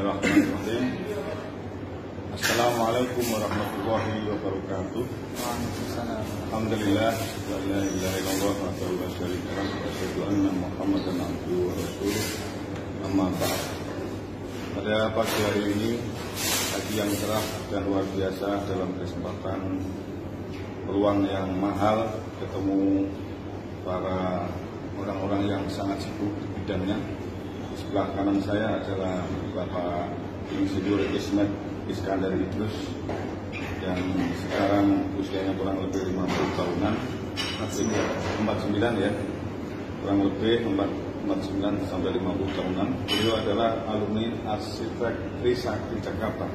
Bismillahirrahmanirrahim. Assalamualaikum warahmatullahi wabarakatuh. Alhamdulillah, la ilaha illallah wahdahu la syarika lah, wa asyhadu anna Muhammadan abduhu wa rasuluh. Amma ba'd. Pada pagi hari ini, pagi yang cerah dan luar biasa dalam kesempatan peluang yang mahal ketemu para orang-orang yang sangat sibuk di bidangnya. Di sebelah kanan saya adalah Bapak Insinyur Ismet Iskandar Idrus yang sekarang usianya kurang lebih 50 tahunan, 49 ya, kurang lebih 49 sampai 50 tahunan. Beliau adalah alumni arsitek Trisakti Jakarta.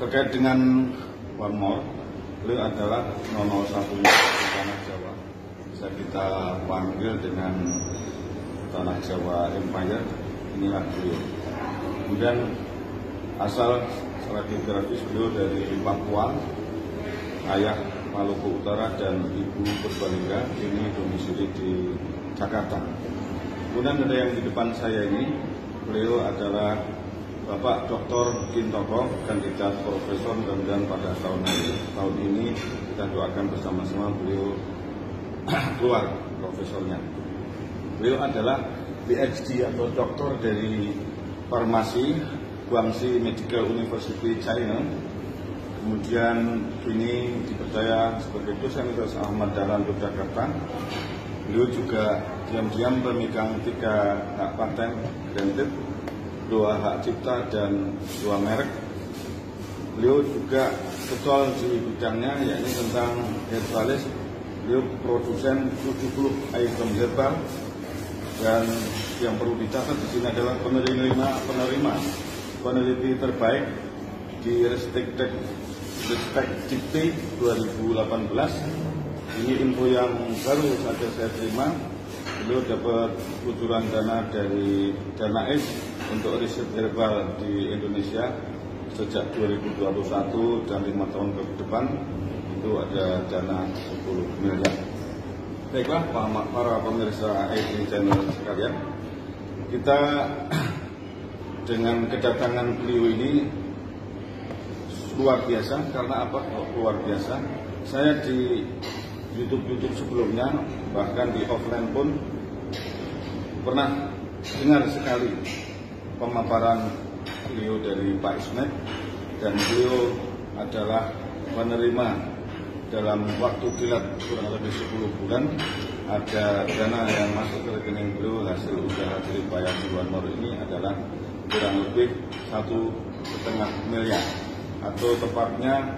Terkait dengan One More, beliau adalah 001 Tanah Jawa, bisa kita panggil dengan Tanah Jawa Empire. Inilah beliau. Kemudian asal secara geografis beliau dari Papua, ayah Maluku Utara dan ibu Purbalingga, ini domisili di Jakarta. Kemudian ada yang di depan saya ini, beliau adalah Bapak Dr. Gintoro, kandidat profesor, dan pada tahun ini kita doakan bersama-sama beliau keluar profesornya. Beliau adalah PhD atau doktor dari farmasi Guangxi Medical University China. Kemudian kini dipercaya sebagai dosen Universitas Ahmad Dahlan Yogyakarta. Beliau juga diam-diam pemegang 3 hak paten granted, 2 hak cipta dan 2 merek. Beliau juga betul di bidangnya, yakni tentang herbalis. Beliau produsen 70 item herbal, dan yang perlu dicatat di sini adalah peneliti terbaik di Ristekdikti 2018. Ini info yang baru saja saya terima. Beliau dapat kucuran dana dari Danais untuk riset herbal di Indonesia sejak 2021 dan 5 tahun ke depan itu ada dana 10 miliar. Baiklah para pemirsa IT channel sekalian, kita dengan kedatangan beliau ini luar biasa. Karena apa luar biasa? Saya di YouTube sebelumnya, bahkan di offline pun pernah dengar sekali pemaparan beliau dari Pak Ismet, dan beliau adalah penerima dalam waktu kilat kurang lebih 10 bulan ada dana yang masuk ke rekening beliau hasil usaha jeripaya di One More ini adalah kurang lebih 1,5 miliar atau tepatnya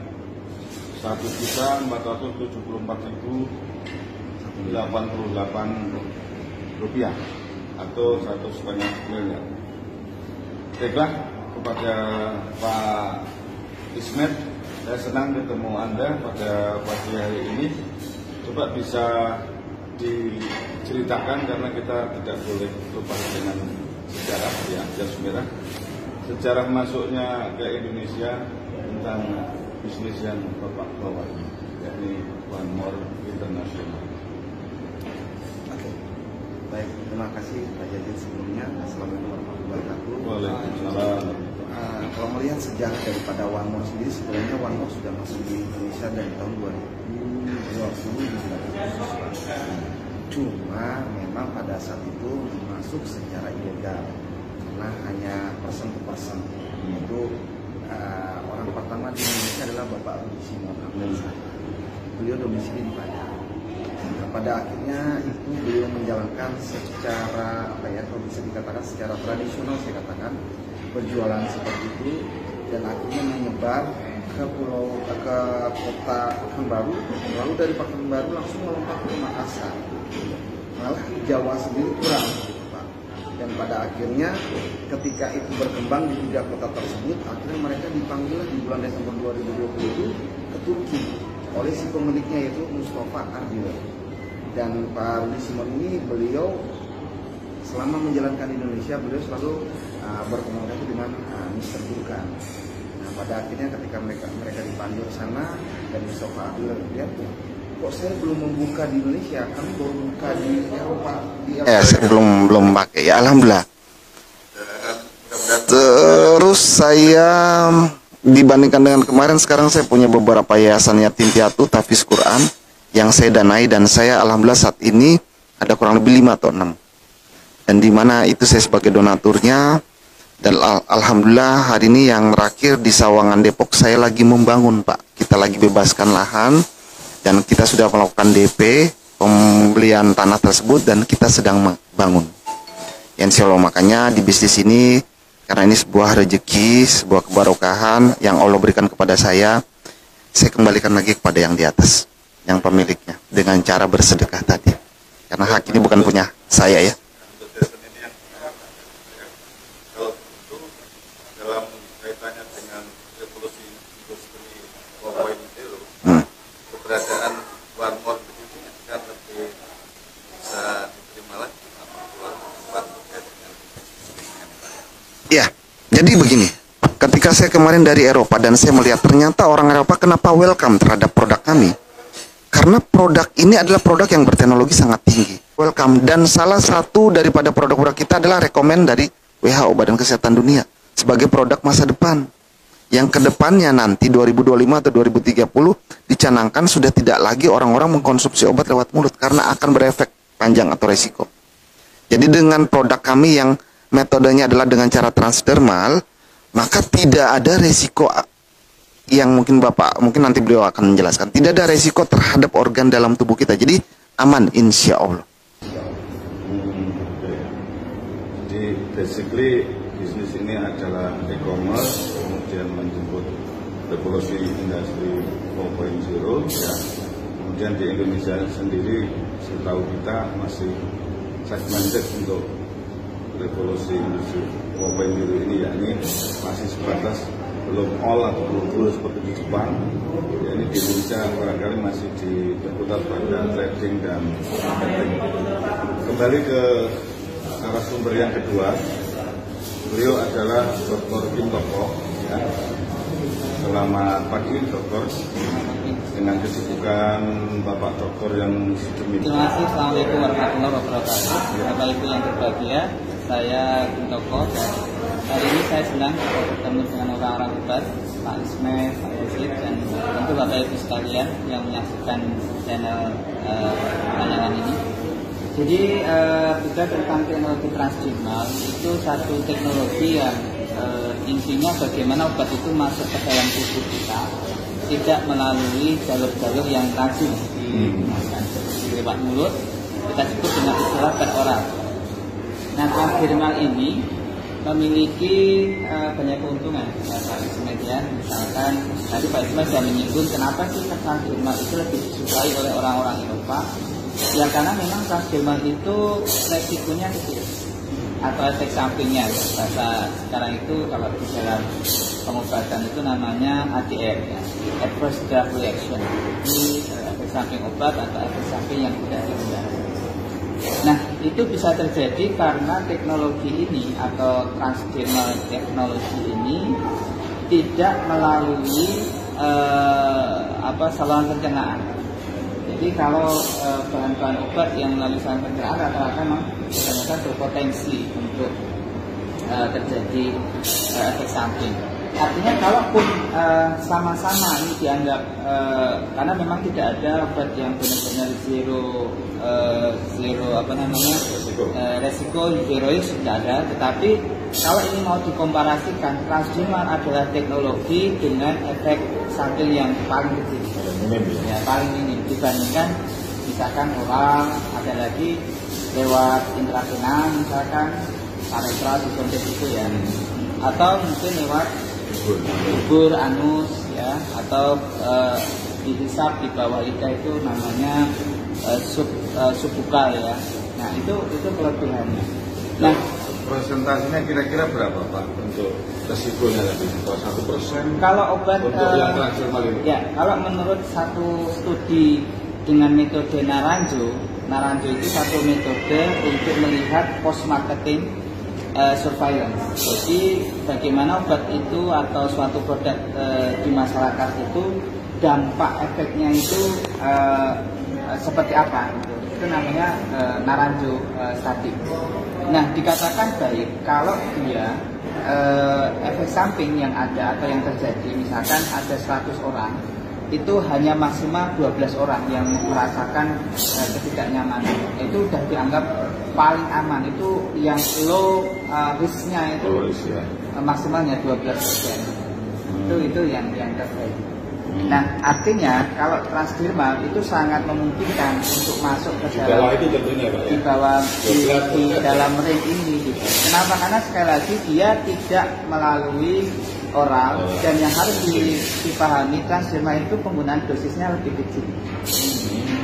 1.474.088 rupiah atau 1,5 miliar. Baiklah, kepada Pak Ismet, saya senang ketemu Anda pada pagi hari ini. Coba bisa diceritakan, karena kita tidak boleh lupa dengan sejarah ya, jas merah. Sejarah masuknya ke Indonesia tentang bisnis yang Bapak bawa, yakni One More International. Oke, baik, terima kasih Pak Jadid sebelumnya. Assalamualaikum warahmatullahi wabarakatuh. Waalaikumsalam. Kalau melihat sejarah daripada One More sendiri, sebenarnya One More sudah masuk di Indonesia dari tahun 2020. Cuma memang pada saat itu masuk secara ilegal, karena hanya person to person. Itu orang pertama di Indonesia adalah Bapak Rudi Simon Hamzah. Beliau domisili di Padang. Nah, pada akhirnya itu beliau menjalankan secara kalau bisa dikatakan secara tradisional, saya katakan berjualan seperti itu, dan akhirnya menyebar ke kota Pekanbaru, lalu dari Pekanbaru langsung melompat ke Makassar. Malah Jawa sendiri kurang, Pak. Dan pada akhirnya ketika itu berkembang di 3 kota tersebut, akhirnya mereka dipanggil di bulan Desember 2020 itu ke Turki oleh si pemiliknya, yaitu Mustafa Ardil. Dan Pak Rudi Simon ini, beliau selama menjalankan Indonesia, beliau selalu berkomunikasi dengan Mr. Durkan. Nah, pada akhirnya ketika mereka dipanggil ke sana dan Mustafa Ardil lihat, kok saya belum membuka di Indonesia, kami baru buka di Eropa. Di Eropa. Saya belum pakai ya, alhamdulillah. Terus saya dibandingkan dengan kemarin, sekarang saya punya beberapa yayasan yatim piatu, tahfiz Quran yang saya danai, dan saya alhamdulillah saat ini ada kurang lebih 5 atau 6. Dan di mana itu saya sebagai donaturnya. Dan alhamdulillah hari ini yang terakhir di Sawangan Depok saya lagi membangun, Pak. Kita lagi bebaskan lahan dan kita sudah melakukan DP pembelian tanah tersebut dan kita sedang bangun. Insya Allah, makanya di bisnis ini, karena ini sebuah rezeki, sebuah kebarokahan yang Allah berikan kepada saya kembalikan lagi kepada yang di atas, yang pemiliknya, dengan cara bersedekah tadi. Karena hak ini bukan punya saya ya. Keberadaan Warmor ini kan lebih bisa diterima lagi ya. Jadi begini, ketika saya kemarin dari Eropa dan saya melihat ternyata orang Eropa kenapa welcome terhadap produk kami, karena produk ini adalah produk yang berteknologi sangat tinggi, welcome. Dan salah satu daripada produk-produk kita adalah rekomend dari WHO, Badan Kesehatan Dunia, sebagai produk masa depan. Yang kedepannya nanti 2025 atau 2030 dicanangkan sudah tidak lagi orang-orang mengkonsumsi obat lewat mulut karena akan berefek panjang atau resiko. Jadi dengan produk kami yang metodenya adalah dengan cara transdermal, maka tidak ada resiko yang mungkin nanti beliau akan menjelaskan. Tidak ada resiko terhadap organ dalam tubuh kita. Jadi aman insya Allah. Jadi basically bisnis ini adalah e-commerce, kemudian menjemput revolusi industri 4.0 ya. Kemudian di Indonesia sendiri setahu kita masih segmented untuk revolusi industri 4.0 ini, yakni masih sebatas belum all atau belum full seperti di Jepang. Ya, ini di Indonesia barangkali masih diputar pada trading dan marketing. Kembali ke narasumber yang kedua, beliau adalah Dr. Kim Toko. Ya. Selamat pagi, Dokter. Dengan kesibukan Bapak Dokter yang sedemikian. Terima kasih. Assalamualaikum warahmatullahi wabarakatuh. Bapak Ibu yang berbahagia, saya Kim Toko. Hari ini saya senang bertemu dengan orang-orang hebat, Pak Ismail, Pak Yazid, dan tentu Bapak Ibu sekalian yang menyaksikan channel tayangan ini. Jadi juga tentang teknologi transdermal itu satu teknologi yang intinya bagaimana obat itu masuk ke dalam tubuh kita tidak melalui jalur-jalur yang lazim digunakan seperti lewat mulut, kita sebut dengan istilah peroral. Nah, transdermal ini memiliki banyak keuntungan ya, Pak Ismail ya. Misalkan tadi Pak Ismail sudah menyinggung kenapa sih transdermal itu lebih disukai oleh orang-orang Eropa. Ya karena memang transdermal itu resikonya kecil atau efek sampingnya ya. Bahasa sekarang itu kalau di dalam pengobatan itu namanya ADR ya, adverse drug reaction. Jadi efek samping obat atau efek samping yang tidak dihindarkan. Nah itu bisa terjadi karena teknologi ini atau transdermal teknologi ini tidak melalui saluran pencernaan. Jadi kalau bahan-bahan obat yang melalui saluran pencernaan rata-rata memang kebanyakan berpotensi untuk terjadi efek samping. Artinya kalaupun sama-sama ini dianggap karena memang tidak ada obat yang benar-benar zero resiko zerois tidak ada. Tetapi kalau ini mau dikomparasikan, transdermal adalah teknologi dengan efek samping yang paling kecil. Ya, paling minim dibandingkan misalkan oral, ada lagi lewat intravena misalkan parenteral disuntik itu ya, atau mungkin lewat dubur anus ya, atau dihisap di bawah lidah itu namanya subbukal ya. Nah itu kelebihannya. Nah presentasinya kira-kira berapa Pak untuk resikonya lebih 1%? Kalau obat untuk yang transdermal ini? Ya, kalau menurut satu studi dengan metode Naranjo itu satu metode untuk melihat post marketing surveillance. Jadi bagaimana obat itu atau suatu produk di masyarakat itu dampak efeknya itu seperti apa? Itu namanya Naranjo study. Nah dikatakan baik kalau dia efek samping yang ada atau yang terjadi, misalkan ada 100 orang, itu hanya maksimal 12 orang yang merasakan ketidaknyamanan. Itu sudah dianggap paling aman. Itu yang low risk-nya itu maksimalnya 12%. Itu yang terjadi. Nah, artinya kalau transdermal itu sangat memungkinkan untuk masuk ke dalam itu tentunya, Pak, ya? di dalam ring ini. Gitu. Kenapa? Karena sekali lagi dia tidak melalui oral, dan yang harus dipahami transdermal itu penggunaan dosisnya lebih kecil.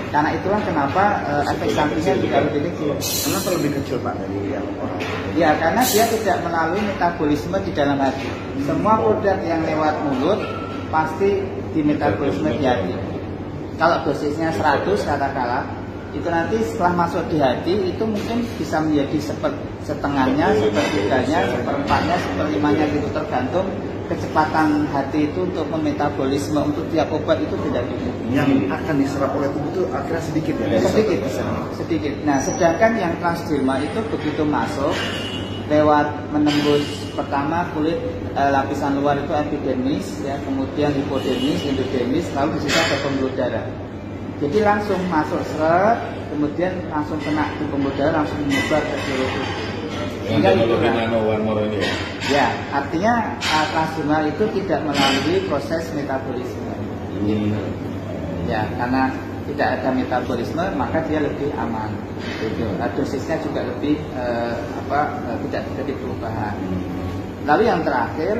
Karena itulah kenapa efek sampingnya juga lebih kecil. Kenapa lebih kecil, Pak, dari yang oral? Ya, karena dia tidak melalui metabolisme di dalam hati. Semua produk yang lewat mulut pasti di metabolisme di hati. Kalau dosisnya 100 katakanlah, itu nanti setelah masuk di hati itu mungkin bisa menjadi setengahnya, sepertiganya, seperempatnya, seperlimanya gitu, tergantung kecepatan hati itu untuk memetabolisme untuk tiap obat itu beda-beda. Yang akan diserap oleh tubuh itu akhirnya sedikit ya? Sedikit. Nah, sedangkan yang transdermal itu begitu masuk lewat menembus pertama kulit lapisan luar itu epidermis, ya, kemudian hipodermis, endodermis, lalu di situ ada pembuluh darah. Jadi langsung masuk seret, kemudian langsung kena di pembuluh darah, langsung menyebar ke seluruh tubuh. Ya, artinya transdermal itu tidak melalui proses metabolisme. Ya, karena tidak ada metabolisme maka dia lebih aman. Gitu. Dosisnya juga lebih tidak terjadi perubahan. Lalu yang terakhir,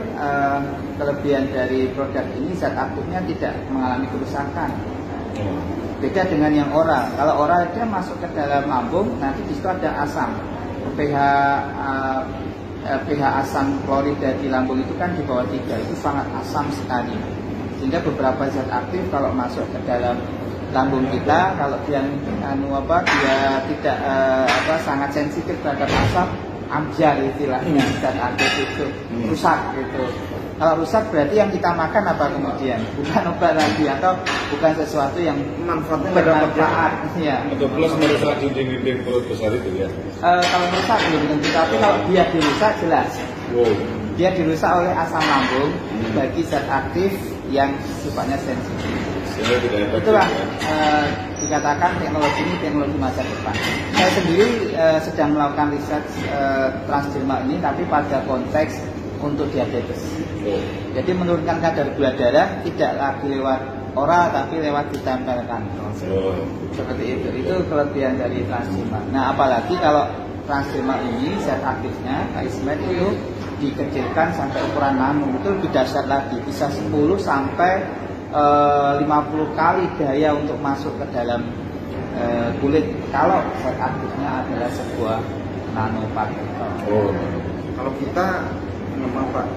kelebihan dari produk ini zat aktifnya tidak mengalami kerusakan. Beda dengan yang oral. Kalau oral itu masuk ke dalam lambung, nanti di situ ada asam. pH asam klorida di lambung itu kan di bawah 3, itu sangat asam sekali. Sehingga beberapa zat aktif kalau masuk ke dalam lambung kita, kalau dia tidak sangat sensitif terhadap asam, amjar istilahnya, zat aktif itu rusak gitu. Kalau rusak berarti yang kita makan apa kemudian? Bukan obat lagi atau bukan sesuatu yang manfaatnya bermanfaat. Ya. Atau plus merusak dinding-dinding perut besar itu ya? Kalau rusak belum tentu, tapi kalau dia dirusak jelas. Wow. Dia dirusak oleh asam lambung bagi zat aktif yang sifatnya sensitif. Itulah dikatakan teknologi ini teknologi masa depan. Saya sendiri sedang melakukan riset transdermal ini, tapi pada konteks untuk diabetes. Jadi menurunkan kadar gula darah tidak lagi lewat oral, tapi lewat ditempelkan. Seperti itu. Itu kelebihan dari transdermal. Nah, apalagi kalau transdermal ini zat aktifnya Ismed itu dikecilkan sampai ukuran nano, itu lebih dahsyat lagi, bisa 10 sampai 50 kali daya untuk masuk ke dalam kulit kalau zat aktifnya adalah sebuah nanopartikel. Kalau kita memang Pak,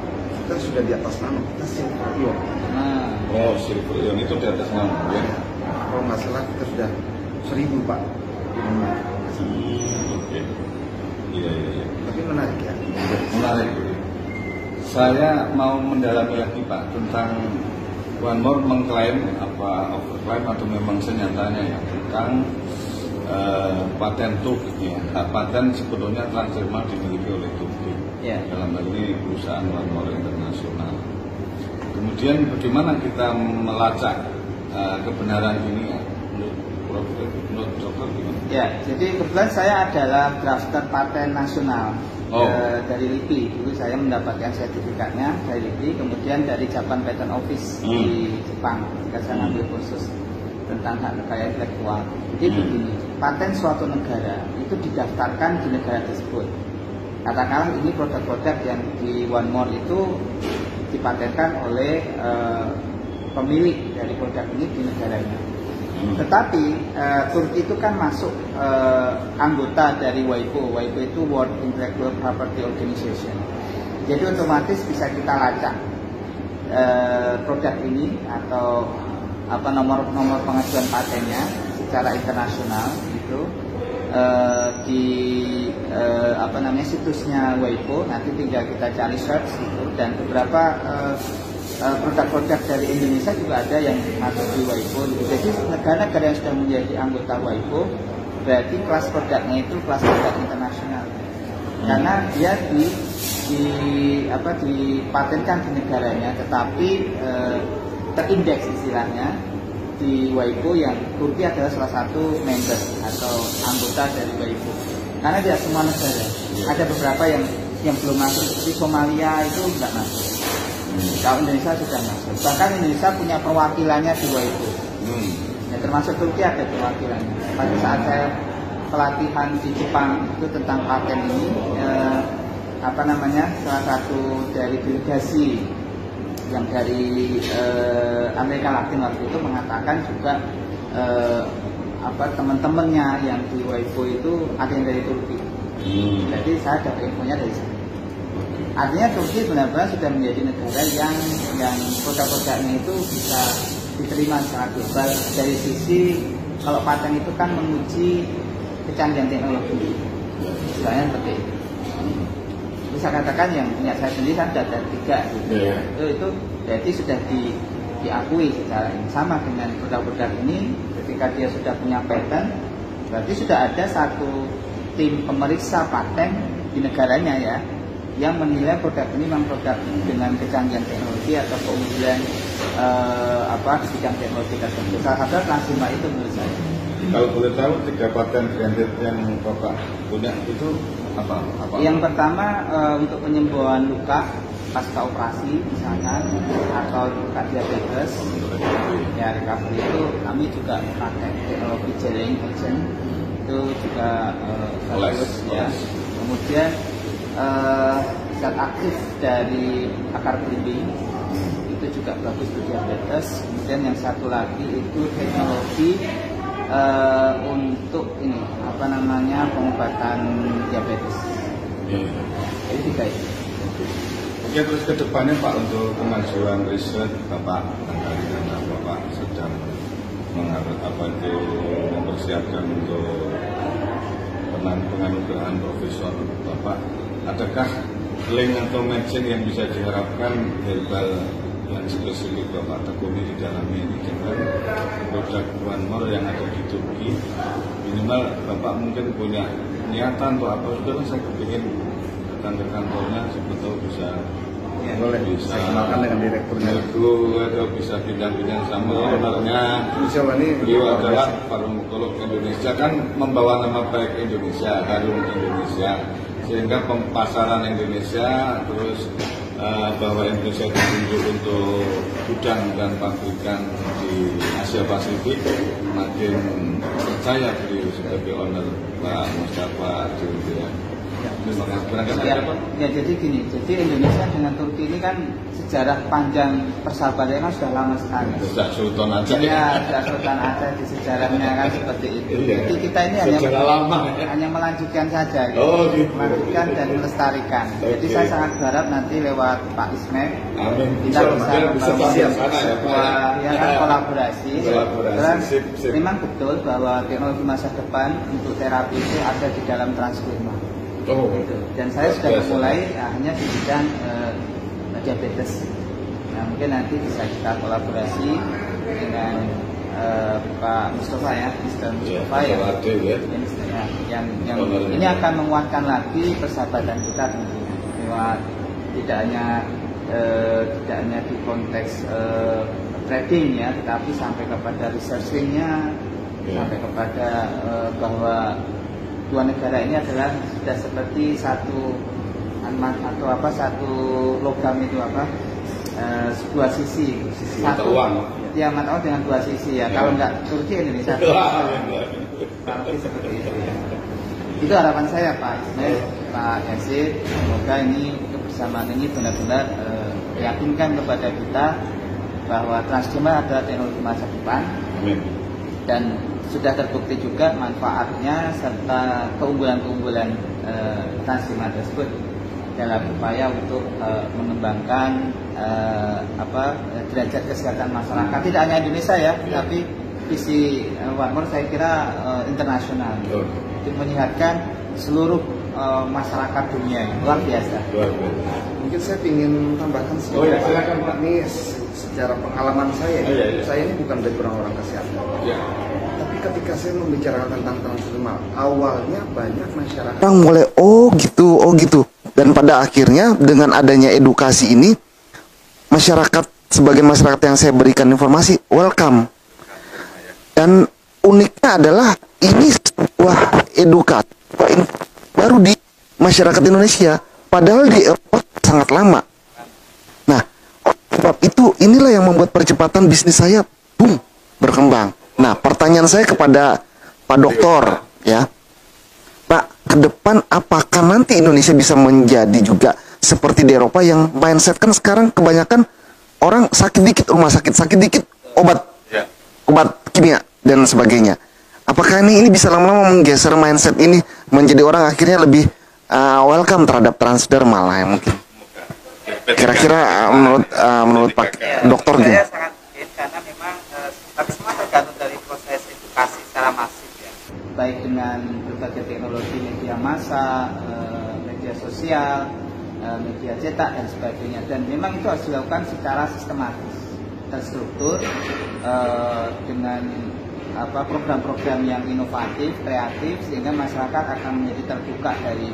kita sudah di atas nano, kita silver ion. Silver ion itu di atas nano ya. Kalau nggak salah kita sudah 1000 Pak. Oke. Iya. Tapi menarik ya. Menarik. Saya mau mendalami lagi Pak tentang One More mengklaim apa overklaim atau memang senyatanya ya tentang paten TUB ya. Paten sebetulnya transdermal dimiliki oleh TUB. Ya. Dalam hal ini perusahaan One More internasional. Kemudian bagaimana kita melacak kebenaran ini ya? Menurut dokter gimana? Ya, jadi kebetulan saya adalah drafter paten nasional dari LIPI. Dulu saya mendapatkan sertifikatnya dari LIPI, kemudian dari Japan Patent Office di Jepang. Ketika saya ngambil kursus tentang hak kekayaan intelektual. Jadi begini, paten suatu negara itu didaftarkan di negara tersebut. Katakanlah ini produk-produk yang di One More itu dipatenkan oleh pemilik dari produk ini di negaranya. Tetapi Turki itu kan masuk anggota dari WIPO. WIPO itu World Intellectual Property Organization. Jadi otomatis bisa kita lacak produk ini atau nomor pengajuan patennya secara internasional itu di situsnya WIPO. Nanti tinggal kita cari search gitu, dan beberapa produk-produk dari Indonesia juga ada yang masuk di WIPO. Jadi negara-negara yang sudah menjadi anggota WIPO berarti kelas produknya itu kelas produk internasional, karena dia dipatenkan di negaranya, tetapi terindeks istilahnya di WIPO, yang Turki adalah salah satu member atau anggota dari WIPO. Karena tidak semua negara, ada beberapa yang belum masuk, seperti Somalia itu nggak masuk. Kalau Indonesia sudah masuk, bahkan Indonesia punya perwakilannya di WIPO. Ya, termasuk Turki ada perwakilannya. Pada saat saya pelatihan di Jepang itu tentang paten ini, salah satu dari delegasi yang dari Amerika Latin waktu itu mengatakan juga teman-temannya yang di WIPO itu ada yang dari Turki. Jadi saya dapat infonya dari sana. Artinya Turki benar-benar sudah menjadi negara yang produk-produknya itu bisa diterima secara global. Dari sisi kalau paten itu kan menguji kecanggihan teknologi, misalnya seperti itu. Bisa katakan yang punya saya sendiri kan ada 3 gitu. Itu berarti sudah diakui secara sama dengan produk-produk ini. Ketika dia sudah punya paten, berarti sudah ada satu tim pemeriksa paten di negaranya ya, yang menilai produk ini memang produk dengan kecanggihan teknologi atau keunggulan di bidang teknologi tertentu. Salah satu Transima itu menurut saya. Kalau boleh tahu 3 paten granted yang Bapak punya itu apa? Yang pertama untuk penyembuhan luka pasca operasi misalkan, atau luka diabetes, ya recovery itu kami juga pakai teknologi gelling agent, itu juga bagus ya. Kemudian zat aktif dari akar belimbing itu juga bagus untuk diabetes. Kemudian yang satu lagi itu teknologi untuk ini pengobatan diabetes. Jadi 3 itu. Oke, terus ke depannya Pak, untuk kemajuan riset Bapak karena Bapak sedang mempersiapkan untuk penganugerahan profesor Bapak, adakah link atau matching yang bisa diharapkan herbal yang spesifik Bapak tekuni di dalamnya ini dengan produk One More yang ada di Turki? Minimal Bapak mungkin punya niatan atau apa, sudah saya kepingin datang ke kantornya, sebetulnya bisa bisa kenalkan dengan direkturnya atau bisa pindah-pindah sama ownernya. Beliau adalah farmakolog Indonesia, kan membawa nama baik Indonesia, harum Indonesia, sehingga pasaran Indonesia, terus bahwa Indonesia ditunjuk untuk gudang dan pabrikan di Asia Pasifik, makin percaya beliau sebagai owner Pak Mustafa Jumbi. Ya, jadi gini, jadi Indonesia dengan Turki ini kan sejarah panjang persahabatannya kan sudah lama sekali. Sejak Sultan Aceh. Ya, sejak Sultan Aceh di sejarahnya kan seperti itu. Jadi kita ini hanya melanjutkan saja, gitu. Melanjutkan dan melestarikan. Jadi saya sangat berharap nanti lewat Pak Ismet kita bisa membangun kolaborasi. Dan memang betul bahwa teknologi masa depan untuk terapi itu ada di dalam Transderma. Dan saya sudah memulai hanya di bidang diabetes. Nah, mungkin nanti bisa kita kolaborasi dengan Pak Mustafa ya, Mr. Mustafa yang ini akan menguatkan lagi persahabatan kita tentunya. Lewat tidak hanya di konteks trading ya, tetapi sampai kepada researchingnya, sampai kepada bahwa dua negara ini adalah sudah seperti satu logam itu dua sisi satu ya, mata uang dengan dua sisi ya. Kalau enggak Turki Indonesia seperti itu ya. Itu harapan saya Pak Ismail, Pak Yazid, semoga ini kebersamaan ini benar-benar meyakinkan kepada kita bahwa Transderma adalah teknologi masa depan. Dan sudah terbukti juga manfaatnya serta keunggulan-keunggulan Transderma tersebut dalam upaya untuk mengembangkan derajat kesehatan masyarakat, tidak hanya Indonesia ya, tapi visi One More saya kira internasional untuk menyehatkan seluruh masyarakat dunia. Luar biasa. Mungkin saya ingin tambahkan sedikit. Silakan Pak. Ini secara pengalaman saya, saya ini bukan background orang kesehatan. Tapi ketika saya membicarakan tentang Transderma, awalnya banyak masyarakat yang mulai oh gitu, dan Dan pada akhirnya dengan adanya edukasi ini, masyarakat, sebagai masyarakat yang saya berikan informasi, welcome. Dan uniknya adalah ini sebuah edukasi baru di masyarakat Indonesia, padahal di Eropa sangat lama. Nah, sebab itu inilah yang membuat percepatan bisnis saya berkembang. Nah, pertanyaan saya kepada Pak Doktor, ya, Pak, ke depan apakah nanti Indonesia bisa menjadi juga seperti di Eropa yang mindset kan sekarang kebanyakan orang sakit dikit rumah sakit, sakit dikit obat kimia dan sebagainya. Apakah ini bisa lama-lama menggeser mindset ini menjadi orang akhirnya lebih welcome terhadap transdermal lah ya mungkin. Kira-kira menurut Pak Dokter gimana? Saya sangat ingin karena memang tapi semua tergantung dari proses edukasi secara masif ya. Baik dengan berbagai teknologi media massa, media sosial, media cetak dan sebagainya. Dan memang itu harus dilakukan secara sistematis, terstruktur, dengan program-program yang inovatif, kreatif, sehingga masyarakat akan menjadi terbuka dari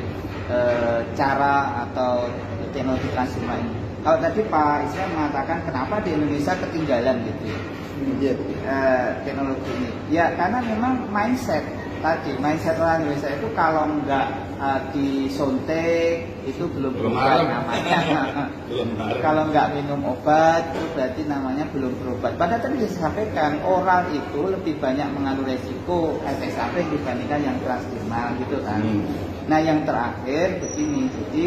cara atau teknologi transformasi ini. Kalau tadi Pak Isra mengatakan kenapa di Indonesia ketinggalan gitu ya, teknologi ini. Ya karena memang mindset orang Indonesia itu kalau nggak disontek itu belum berobat namanya. Kalau nggak minum obat itu berarti namanya belum berobat. Padahal tadi disampaikan oral itu lebih banyak mengandung resiko efek samping dibandingkan yang transdermal gitu kan. Nah yang terakhir begini, jadi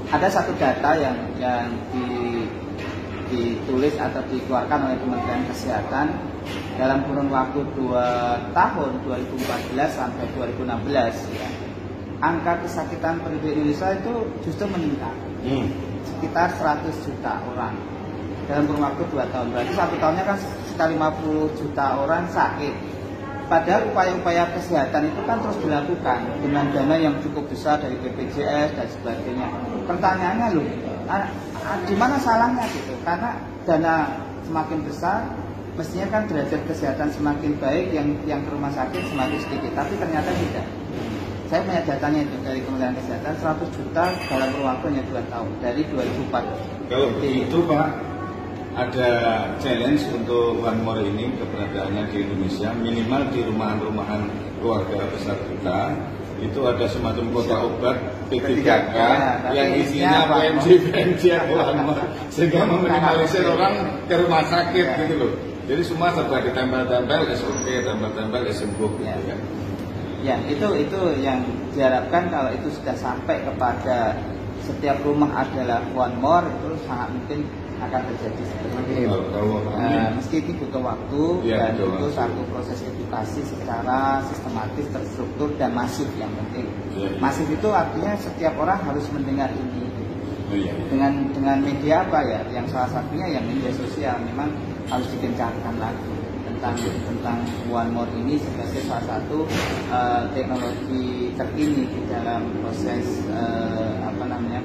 ada satu data yang ditulis atau dikeluarkan oleh Kementerian Kesehatan dalam kurun waktu 2 tahun 2014 sampai 2016 ya. Angka kesakitan penduduk Indonesia itu justru meningkat sekitar 100 juta orang dalam kurun waktu 2 tahun. Berarti 1 tahunnya kan sekitar 50 juta orang sakit. Padahal upaya-upaya kesehatan itu kan terus dilakukan dengan dana yang cukup besar dari BPJS dan sebagainya. Pertanyaannya loh, di mana salahnya gitu? Karena dana semakin besar, mestinya kan derajat kesehatan semakin baik, yang ke rumah sakit semakin sedikit. Tapi ternyata tidak. Saya punya datanya itu dari Kementerian Kesehatan 100 juta dalam waktunya 2 tahun dari 2004. Kalau begitu Pak, ada challenge untuk One More ini keberadaannya di Indonesia, minimal di rumahan-rumahan keluarga besar kita itu ada semacam kota obat P3K yang isinya PNJ One More, sehingga meminimalisir orang ke rumah sakit gitu loh. Jadi semua serba ditempel-tempel SOP, tempel-tempel sembuh gitu kan. Ya itu yang diharapkan kalau itu sudah sampai kepada setiap rumah adalah One More, itu sangat mungkin akan terjadi seperti itu. Meski ini butuh waktu dan butuh satu proses edukasi secara sistematis, terstruktur dan masif yang penting. Masif itu artinya setiap orang harus mendengar ini. Dengan media apa ya? Yang salah satunya yang media sosial memang harus digencarkan lagi tentang One More ini sebagai salah satu teknologi terkini di dalam proses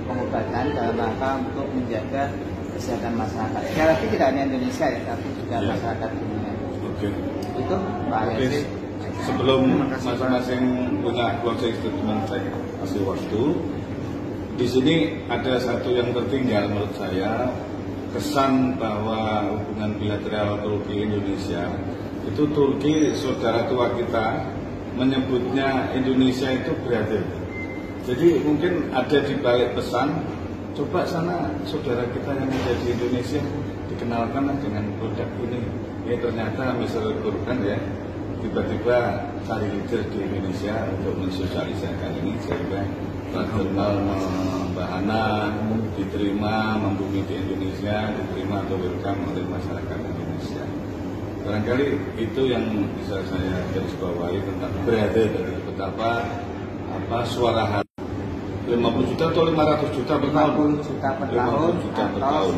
pengobatan dalam rangka untuk menjaga kesehatan masyarakat. Sekali lagi tidak hanya Indonesia ya, tapi juga masyarakat dunia. Itu Pak Yasir. Sebelum masing-masing punya closing statement, saya kasih waktu. Di sini ada satu yang tertinggal menurut saya, kesan bahwa hubungan bilateral Turki Indonesia itu Turki saudara tua kita menyebutnya Indonesia itu brother. Jadi mungkin ada di balik pesan, coba sana saudara kita yang ada di Indonesia dikenalkan dengan produk ini. Ya ternyata misalnya Kurban ya, tiba-tiba cari leader di Indonesia untuk mensosialisasikan ini sehingga tradisional bahana diterima, membumi di Indonesia, diterima atau welcome oleh masyarakat Indonesia. Barangkali itu yang bisa saya garis bawahi tentang berada dari betapa suara hati 50 juta atau 500 juta per tahun? 50 juta per tahun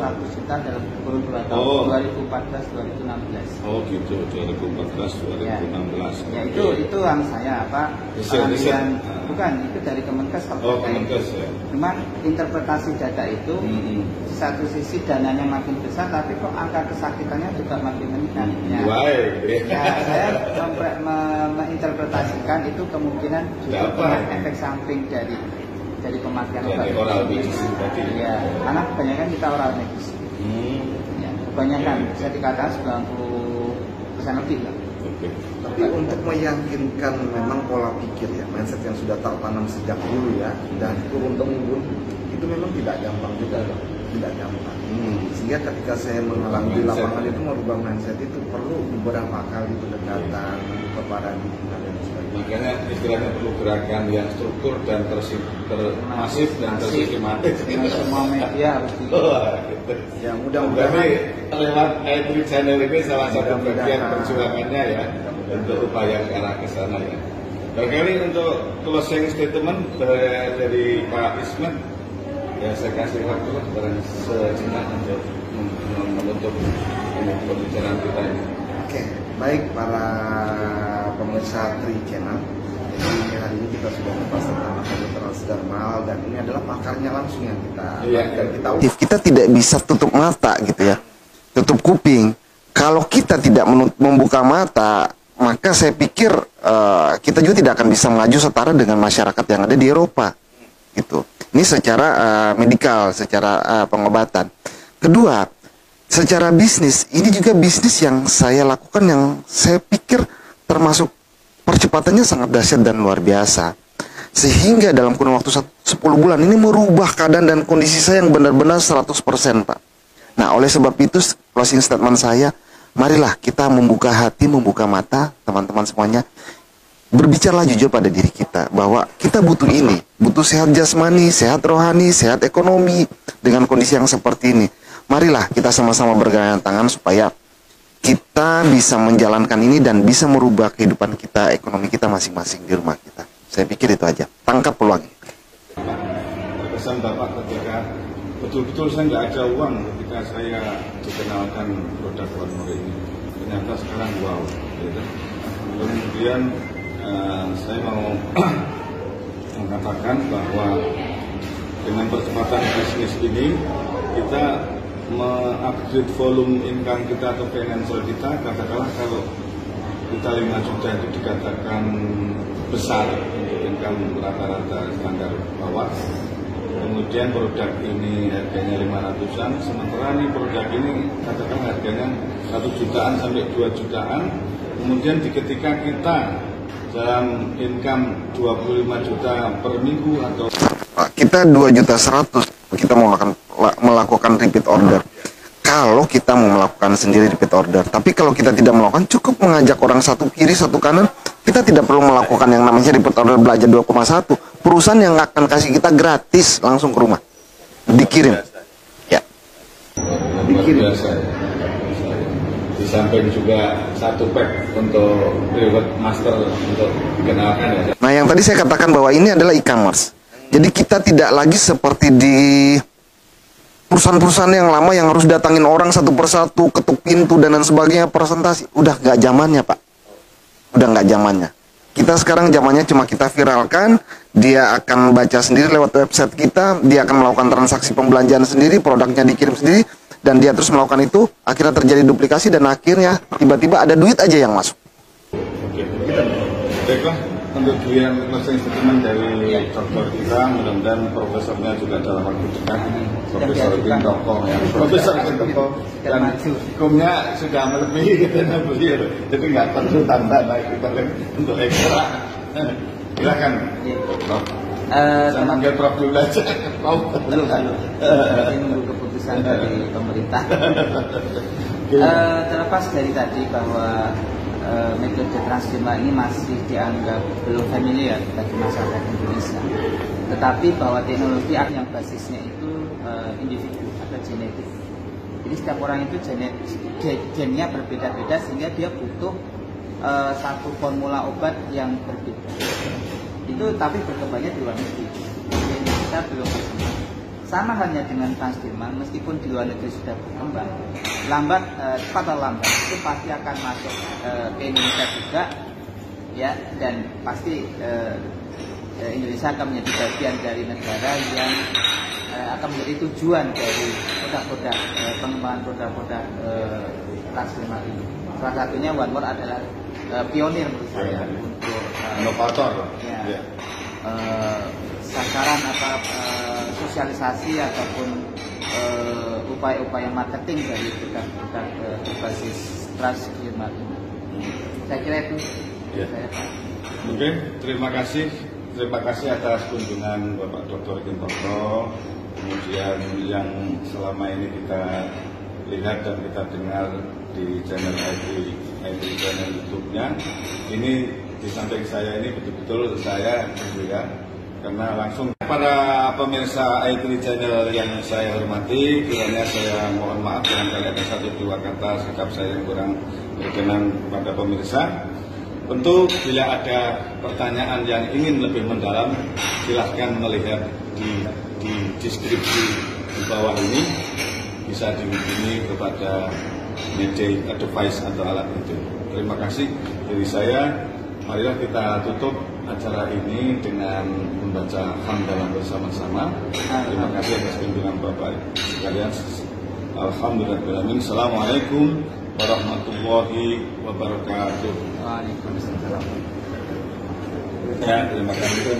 atau 100 juta dalam kurun 2 tahun, 2014-2016. Oh gitu, 2014-2016. Ya itu yang saya pengambilan, bukan, itu dari Kemenkes. Oh Kemenkes ya. Cuma interpretasi data itu, di satu sisi dananya makin besar, tapi kok angka kesakitannya juga makin meningkat. Saya menginterpretasikan itu kemungkinan juga efek samping dari pemakaian obat. Oral medicine tadi. Ya, karena kebanyakan kita oral medicine. Ya, kebanyakan bisa dikatakan 90% lebih lah. Tapi untuk meyakinkan memang pola pikir ya, mindset yang sudah tertanam sejak dulu ya, dan turun-temurun itu memang tidak gampang juga loh, tidak gampang. Sehingga ketika saya mengalami di lapangan itu merubah mindset itu perlu beberapa kali pendekatan kepada lingkungan dan sebagainya. Makanya istilahnya perlu gerakan yang struktur dan masif dan tersistematis. Semua media harus di. Ya mudah-mudahan lewat Edri Channel ini salah satu bagian perjuangannya ya untuk upaya ke arah ke sana ya. Barangkali untuk closing statement dari Pak Ismet, ya saya kasih waktu sejenak untuk menutup pembicaraan kita ini. Oke, baik para pemirsa Tri Channel. Jadi hari ini kita sudah membahas tentang makanan transdermal dan ini adalah pakarnya langsung yang kita tidak bisa tutup mata gitu ya, tutup kuping. Kalau kita tidak membuka mata, maka saya pikir kita juga tidak akan bisa maju setara dengan masyarakat yang ada di Eropa gitu. Ini secara medikal, secara pengobatan. Kedua, secara bisnis, ini juga bisnis yang saya lakukan yang saya pikir termasuk percepatannya sangat dahsyat dan luar biasa. Sehingga dalam kurun waktu 10 bulan ini merubah keadaan dan kondisi saya yang benar-benar 100%, Pak. Nah, oleh sebab itu closing statement saya, marilah kita membuka hati, membuka mata, teman-teman semuanya. Berbicara jujur pada diri kita bahwa kita butuh ini, butuh sehat jasmani, sehat rohani, sehat ekonomi dengan kondisi yang seperti ini. Marilah kita sama-sama bergandengan tangan supaya kita bisa menjalankan ini dan bisa merubah kehidupan kita, ekonomi kita masing-masing di rumah kita. Saya pikir itu aja. Tangkap peluang ini. Pesan Bapak ketika betul-betul saya nggak ada uang ketika saya dikenalkan produk One More ini. Ternyata sekarang wow. Gitu. Kemudian saya mau mengatakan bahwa dengan percepatan bisnis ini kita mengupgrade volume income kita atau financial kita. Katakanlah kalau kita 5 juta itu dikatakan besar untuk income rata-rata standar bawah, kemudian produk ini harganya 500-an, sementara ini produk ini katakan harganya 1 jutaan sampai 2 jutaan, kemudian ketika kita dalam income 25 juta per minggu atau kita 2.100.000 kita mau melakukan repeat order. Kalau kita mau melakukan sendiri repeat order, tapi kalau kita tidak melakukan, cukup mengajak orang satu kiri satu kanan, kita tidak perlu melakukan yang namanya repeat order belanja 2,1. Perusahaan yang akan kasih kita gratis langsung ke rumah, dikirim. Ya, dikirim. Di samping juga satu pack untuk reward master untuk dikenalkan ya. Nah, yang tadi saya katakan bahwa ini adalah e-commerce. Jadi kita tidak lagi seperti di perusahaan-perusahaan yang lama yang harus datangin orang satu persatu, ketuk pintu dan lain sebagainya, presentasi. Udah nggak zamannya, Pak. Udah nggak zamannya. Kita sekarang zamannya cuma kita viralkan, dia akan baca sendiri lewat website kita, dia akan melakukan transaksi pembelanjaan sendiri, produknya dikirim sendiri, dan dia terus melakukan itu, akhirnya terjadi duplikasi dan akhirnya tiba-tiba ada duit aja yang masuk. Oke. Baiklah, untuk closing statement dari dokter kita, mudah-mudahan profesornya juga dalam waktu dekat, Profesor Bintoko ya. Profesor Bintoko dan hukumnya sudah melebihi kita beliau, jadi nggak perlu tambah lagi untuk ekstra. Silakan, Prof. Saya manggil Prof dulu aja. Belum. Ini menunggu keputusan dari pemerintah. Terlepas dari tadi bahwa metode transdermal ini masih dianggap belum familiar bagi masyarakat Indonesia. Tetapi bahwa teknologi yang basisnya itu individu atau genetik. Jadi setiap orang itu gennya berbeda-beda sehingga dia butuh satu formula obat yang berbeda. Itu tapi berkembangnya di luar negeri. Di Indonesia Indonesia belum berkembang. Sama halnya dengan Transdermal, meskipun di luar negeri sudah berkembang, cepat atau lambat itu pasti akan masuk ke Indonesia juga, ya, dan pasti Indonesia akan menjadi bagian dari negara yang akan menjadi tujuan dari produk-produk pengembangan produk-produk Transdermal ini. Salah satunya One More adalah pionir menurut saya untuk inovator, ya, sasaran atau sosialisasi ataupun upaya-upaya marketing dari produk-produk berbasis Transdermal ini. Saya kira itu. Ya. Oke, terima kasih atas kunjungan Bapak Dr. Gintoro. Kemudian yang selama ini kita lihat dan kita dengar di channel IT channel YouTube-nya, ini di samping saya ini betul-betul saya ya, karena langsung para pemirsa IT channel yang saya hormati, kiranya saya mohon maaf barangkali ada satu dua kata sikap saya yang kurang berkenan kepada pemirsa. Tentu bila ada pertanyaan yang ingin lebih mendalam, silahkan melihat di deskripsi di bawah ini, bisa dihubungi kepada media advice atau alat itu. Terima kasih dari saya. Marilah kita tutup acara ini dengan membaca hamdalah bersama-sama. Terima kasih atas kunjungan Bapak sekalian. Alhamdulillahirrahmanirrahim. Assalamualaikum warahmatullahi wabarakatuh. Waalaikumsalam. Ya, terima kasih.